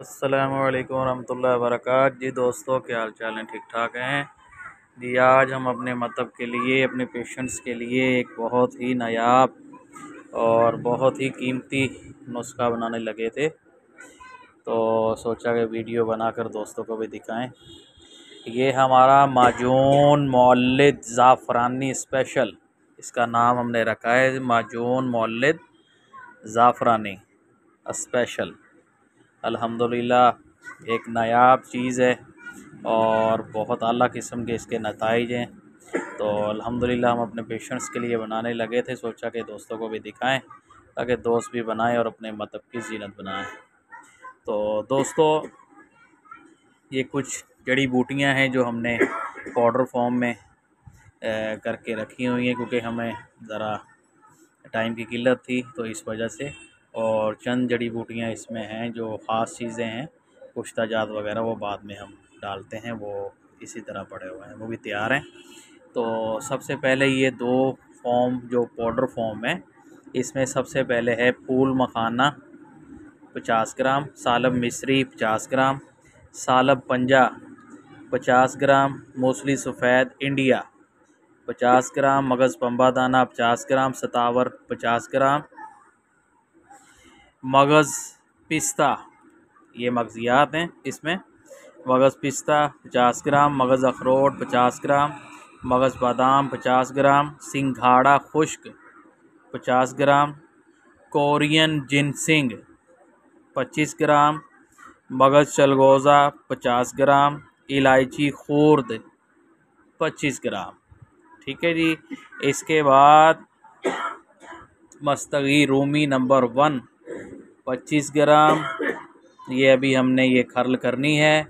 अस्सलामुअलैकुम वरहमतुल्लाहि वबरकातुहू। जी दोस्तों, क्या हाल चाल हैं? ठीक ठाक हैं जी। आज हम अपने मतलब के लिए, अपने पेशेंट्स के लिए एक बहुत ही नायाब और बहुत ही कीमती नुस्खा बनाने लगे थे, तो सोचा कि वीडियो बनाकर दोस्तों को भी दिखाएं। ये हमारा माजून मौलिद ज़ाफ़रानी स्पेशल, इसका नाम हमने रखा है माजून मौलिद ज़ाफ़रानी स्पेशल। अल्हम्दुलिल्लाह एक नायाब चीज़ है और बहुत आला किस्म के इसके नताइज हैं। तो अल्हम्दुलिल्लाह हम अपने पेशेंट्स के लिए बनाने लगे थे, सोचा कि दोस्तों को भी दिखाएं ताकि दोस्त भी बनाएं और अपने मतलब की ज़ीनत बनाएं। तो दोस्तों, ये कुछ जड़ी बूटियां हैं जो हमने पाउडर फॉर्म में करके रखी हुई हैं, क्योंकि हमें ज़रा टाइम की किल्लत थी तो इस वजह से। और चंद जड़ी बूटियाँ इसमें हैं जो ख़ास चीज़ें हैं, पुश्ता जात वगैरह वो बाद में हम डालते हैं, वो इसी तरह पड़े हुए हैं, वो भी तैयार हैं। तो सबसे पहले ये दो फॉर्म जो पाउडर फॉर्म है, इसमें सबसे पहले है फूल मखाना 50 ग्राम, सालब मिस्री 50 ग्राम, सालब पंजा 50 ग्राम, मूसली सफ़ेद इंडिया 50 ग्राम, मगज़ पंबा दाना 50 ग्राम, सतावर 50 ग्राम, मगज़ पिस्ता, ये मगज़ियात हैं इसमें। मगज़ पिस्ता 50 ग्राम, मगज़ अखरोट 50 ग्राम, मगज़ बादाम 50 ग्राम, सिंघाड़ा खुश्क 50 ग्राम, कोरियन जिनसिंग 25 ग्राम, मगज़ चलगोज़ा 50 ग्राम, इलायची खूर्द 25 ग्राम। ठीक है जी। इसके बाद मस्तगी रूमी नंबर 1 25 ग्राम, ये अभी हमने ये खर्ल करनी है।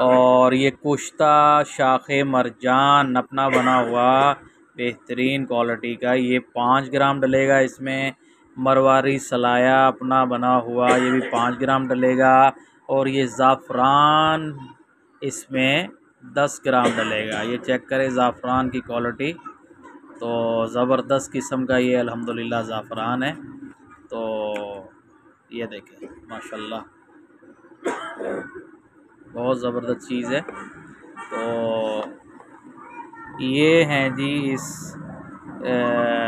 और ये कुश्ता शाखे मरजान अपना बना हुआ बेहतरीन क्वालिटी का, ये 5 ग्राम डलेगा इसमें। मरवारी सलाया अपना बना हुआ, ये भी 5 ग्राम डलेगा। और ये ज़ाफ़रान इसमें 10 ग्राम डलेगा। ये चेक करें ज़ाफ़रान की क्वालिटी, तो ज़बरदस्त किस्म का ये अल्हम्दुलिल्लाह ज़ाफ़रान है। तो ये देखें माशाल्लाह, बहुत ज़बरदस्त चीज़ है। तो ये हैं जी इस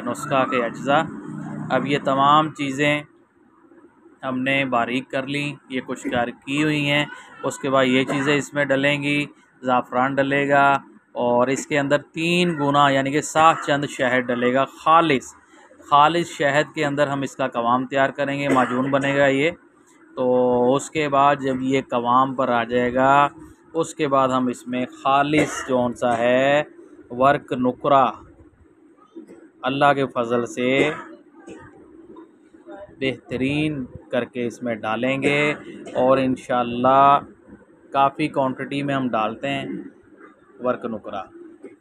नुस्खा के अज्ज़ा। अब ये तमाम चीज़ें हमने बारीक कर ली, ये कुछ की हुई हैं। उसके बाद ये चीज़ें इसमें डलेंगी, ज़ाफ़रान डलेगा और इसके अंदर 3 गुना यानी कि 7 चंद शहद डलेगा। खालिस शहद के अंदर हम इसका कवाम तैयार करेंगे, माजून बनेगा ये। तो उसके बाद जब ये कवाम पर आ जाएगा, उसके बाद हम इसमें खालिस जौन सा है वर्क नुकरा अल्लाह के फ़ज़ल से बेहतरीन करके इसमें डालेंगे। और इंशाअल्लाह काफ़ी क्वांटिटी में हम डालते हैं वर्क नुकरा।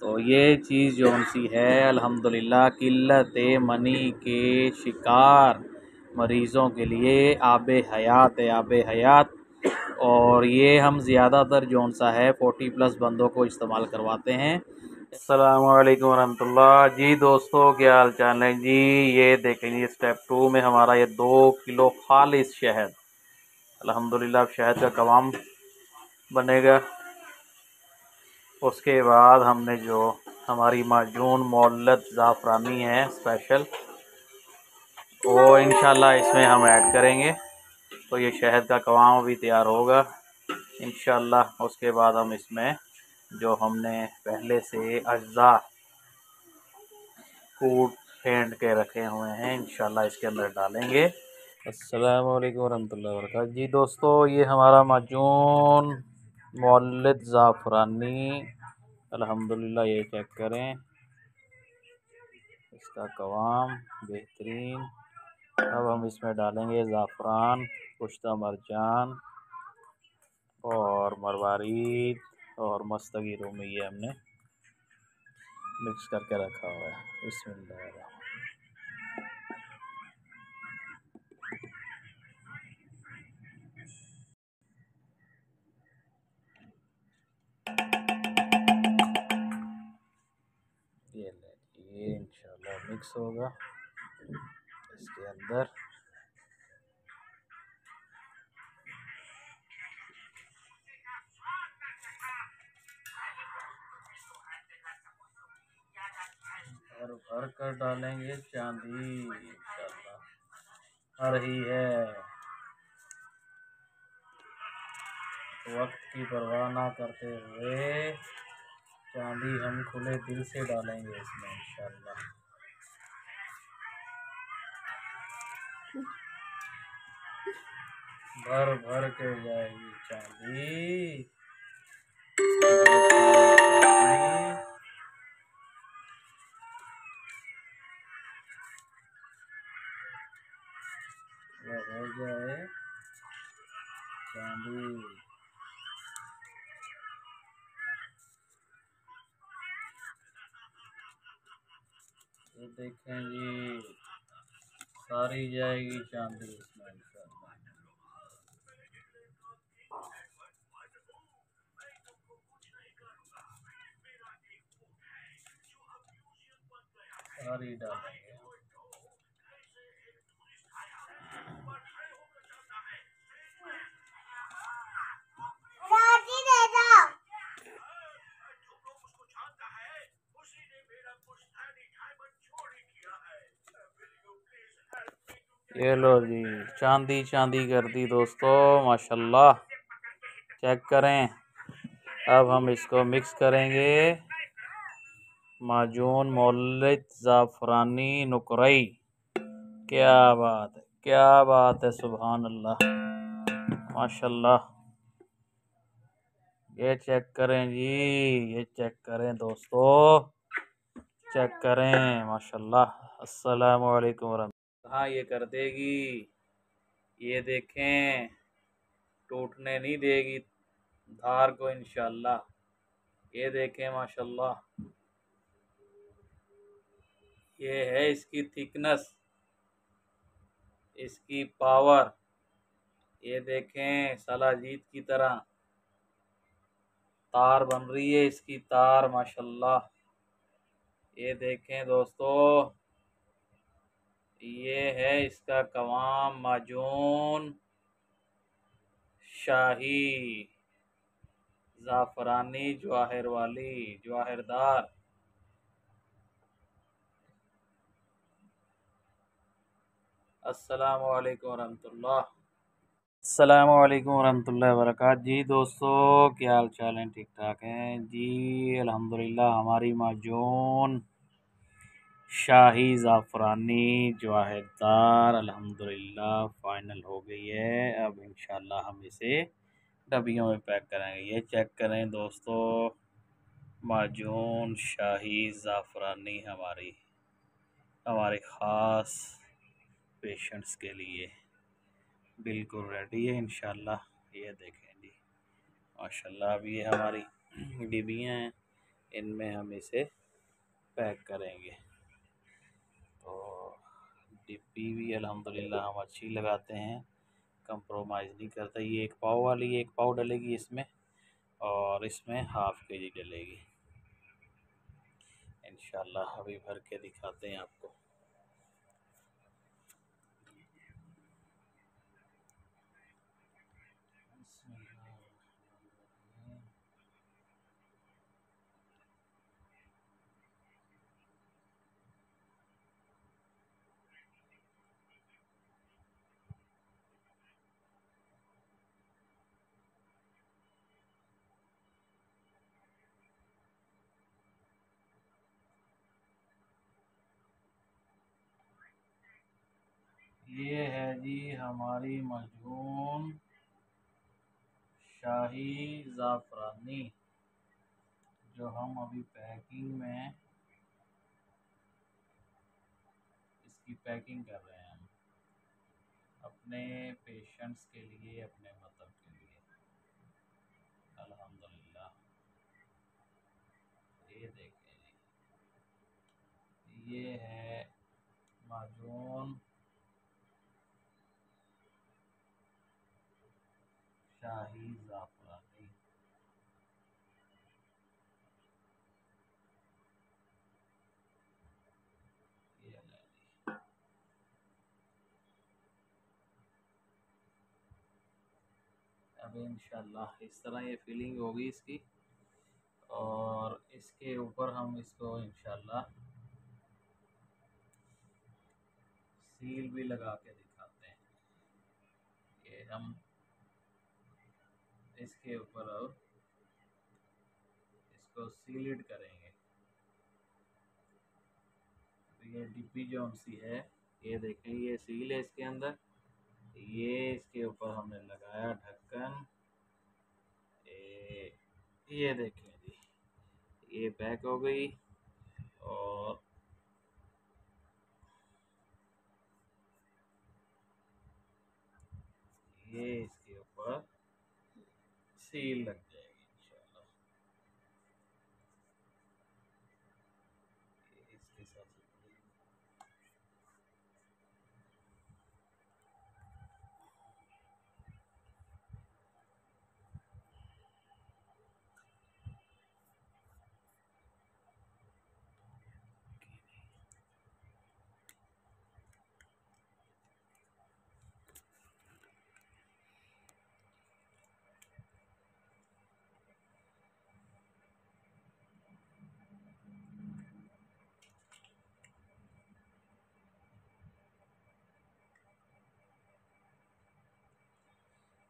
तो ये चीज़ जौन सी है अल्हम्दुलिल्लाह किल्लत मनी के शिकार मरीज़ों के लिए आबे हयात है, आबे हयात। और ये हम ज़्यादातर जौन सा है 40+ बंदों को इस्तेमाल करवाते हैं। अस्सलाम वालेकुम वरहमतुल्लाह। जी दोस्तों, क्या हाल चाल है जी। ये देखेंगे स्टेप 2 में हमारा ये 2 किलो खालिस शहद, अल्हम्दुलिल्लाह शहद का कवाम बनेगा। उसके बाद हमने जो हमारी माजून मौलद ज़ाफ़रानी है स्पेशल, वो इंशाल्लाह इसमें हम ऐड करेंगे। तो ये शहद का कवाम भी तैयार होगा इंशाल्लाह। उसके बाद हम इसमें जो हमने पहले से अज्जा कूट फेंट के रखे हुए हैं इंशाल्लाह इसके अंदर डालेंगे। अस्सलाम वालेकुम वरहमतुल्लाहि वबरकातुहू। जी दोस्तों, ये हमारा माजून मौलद ज़ाफ़रानी अल्हम्दुलिल्लाह, ये चेक करें इसका कवाम बेहतरीन। अब हम इसमें डालेंगे ज़ाफ़रान, पुश्ता मरजान और मरवारी और मस्तगी रूमी, ये हमने मिक्स करके रखा हुआ है। बिस्मिल्लाह। ये इंशाल्लाह मिक्स होगा इसके अंदर। भर कर डालेंगे चांदी इंशाल्लाह। आ रही है। वक्त की परवाह ना करते हुए चांदी हम खुले दिल से डालेंगे इसमें इंशाल्लाह। भर भर के जाएगी चांदी। वो हो जाए चांदी। ये देखें जी, सारी जाएगी चांदी इसमें इंशाल्लाह। सारी डालेंगे। ये लो जी, चांदी चांदी कर दी दोस्तों माशाल्लाह। चेक करें। अब हम इसको मिक्स करेंगे माजून मोल्लित ज़ाफ़रानी नुकरई। क्या बात है, क्या बात है, सुभान अल्लाह माशाल्लाह। ये चेक करें जी, ये चेक करें दोस्तों, चेक करें माशाल्लाह। अस्सलाम वालेकुम वरहमतुल्लाह। हाँ, ये कर देगी। ये देखें, टूटने नहीं देगी धार को इंशाल्लाह। ये देखें माशाल्लाह, ये है इसकी थिकनेस, इसकी पावर। ये देखें, सलाजीत की तरह तार बन रही है इसकी तार माशाल्लाह। ये देखें दोस्तों, ये है इसका कवाम माजून शाही ज़ाफ़रानी जवाहर वाली जवाहरदार। अस्सलाम वालेकुम रहमतुल्लाह। अस्सलाम वालेकुम रहमतुल्लाहि व बरकातहू। जी दोस्तों, क्या हाल चाल हैं? ठीक ठाक हैं जी, अल्हम्दुलिल्लाह। हमारी माजून शाही ज़ाफ़रानी जवाहरदार अल्हम्दुलिल्लाह फ़ाइनल हो गई है। अब इंशाल्लाह हम इसे डब्बियों में पैक करेंगे। ये चेक करें दोस्तों, माजून शाही ज़ाफ़रानी हमारी हमारे ख़ास पेशेंट्स के लिए बिल्कुल रेडी है इंशाल्लाह। ये देखें जी माशाल्लाह। अब ये हमारी डिब्बियाँ हैं, इनमें हम इसे पैक करेंगे। तो डिब्बी भी अल्हम्दुलिल्लाह हम अच्छी लगाते हैं, कंप्रोमाइज़ नहीं करते। ये 1 पाव वाली 1 पाव डलेगी इसमें, और इसमें ½ kg डलेगी इंशाल्लाह। अभी भर के दिखाते हैं आपको। ये है जी हमारी मजबून शाही ज़ाफ़रानी, जो हम अभी पैकिंग में इसकी पैकिंग कर रहे हैं, अपने पेशेंट्स के लिए, अपने मतलब के लिए अल्हम्दुलिल्लाह। ये देखें जी, ये है माजून शाही ज़ाफ़रानी। ये अब इंशाल्लाह इस तरह ये फीलिंग होगी इसकी, और इसके ऊपर हम इसको इंशाल्लाह सील भी लगा के दिखाते हैं। ये हम इसके ऊपर अब इसको सील्ड करेंगे। तो ये डिब्बी जोन सी है, ये देखें ये सील है इसके अंदर। ये इसके ऊपर हमने लगाया ढक्कन। ये देखें जी, ये पैक हो गई और ये इसके ऊपर सील लग जाएगी इंशाल्लाह। ये इसके साथ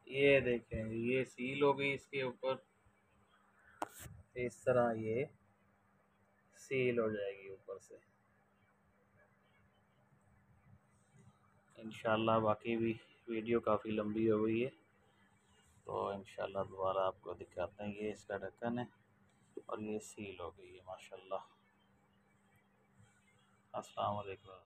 ये देखें ये सील हो गई इसके ऊपर। इस तरह ये सील हो जाएगी ऊपर से इंशाल्लाह। बाकी भी वीडियो काफ़ी लंबी हो गई है, तो इंशाल्लाह दोबारा आपको दिखाते हैं। ये इसका ढक्कन है और ये सील हो गई है माशाल्लाह। अस्सलाम वालेकुम।